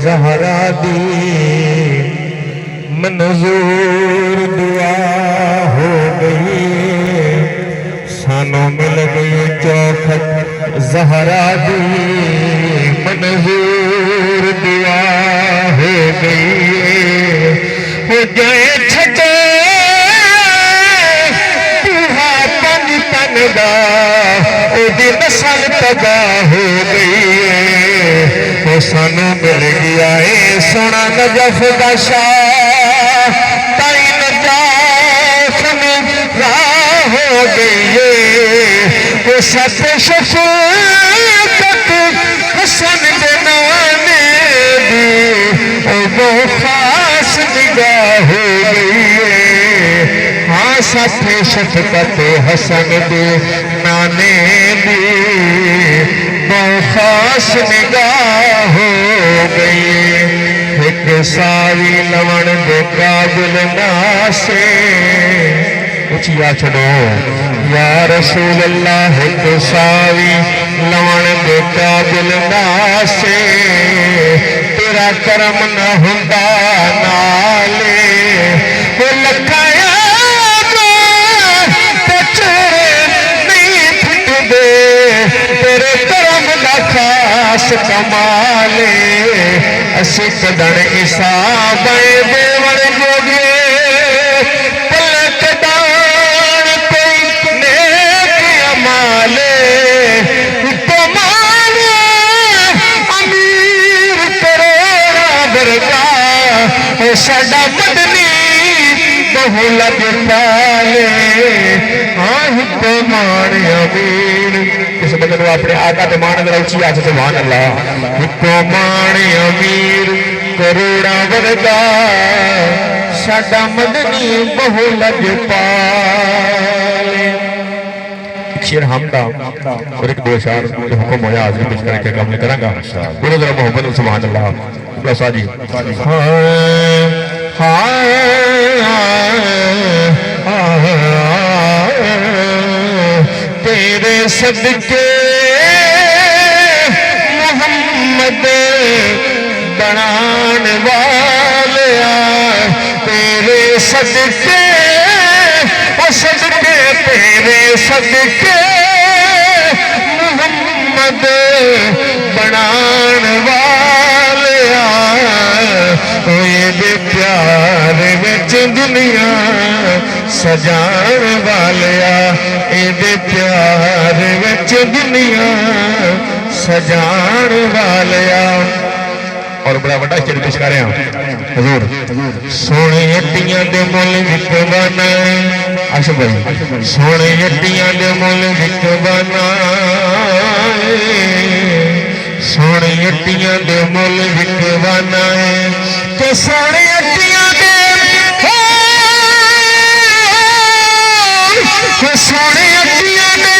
زہرا دی منظور دعا ہو گئی سانوں مل گئی چوکھٹ زہرا دی منظور دعا ہو گئی ہو جائے چھٹے توہا پن پن دا او دی نسل تباہ ہو گئی وہ سانوں مل گیا اے سونا نجف دا شاہ تائی نجاف میں راہ ہو گئی وہ سب شفاعت حسن دے نانے دی وہ خاص نگاہ ہو گئی ہاں سب شفقت حسن دے نانے دی وہ خاص نگاہ ہو گئی ایک ساوی لون دے قابل ناسے اچھی یا چھڑو یا رسول اللہ ایک ساوی لون دے قابل ناسے تیرا کرم نہ ہندا نالے وہ لکھایا تے چہرے نہیں پھٹ دے تیرے کرم دا خاص کمالے اسی کدن عصابیں بیوڑ جوگے پلک دان پئی نیک عمالے تمہارے امیر کروڑا برگاہ ساڈا مدنی بہو لگ پالے ہاں تمہارے امیر اس بدن اپنے آقا تے مان ذرا اچھی آج سبحان اللہ حکمان امیر کروڑا ورگا ساڈا مدنی بہو لج پالے ایک شیر حمدہ اور ایک دو اشعار جو حکم ہویا حاضر پیش کرنے کے کام لے کریں گا بولو ذرا محمد سبحان اللہ بلا ساجی تیرے صدقے محمد بنان والیا تیرے صدقے او صدقے تیرے صدقے محمد بنان والیا یہ دے پیار وچ دنیا سجان والیا اے دے پیار وچ دنیا سجان والیا اور بڑا بڑا شعر پیش کر رہے ہیں حضور سونے اٹیاں دے مول وکوانا عاشق بھائی سونے اٹیاں دے مول وکوانا سونے اٹیاں دے مول وکوانا کہ سونے اٹیاں دے سونے اٹیاں دے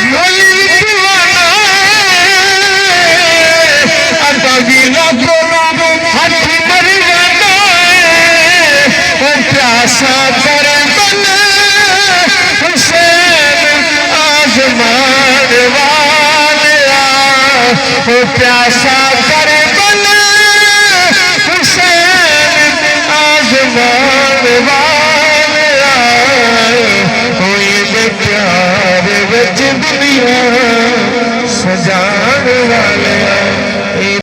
مول وکوانا اتا ویلا پیاسا کربل حسین آزمان والیا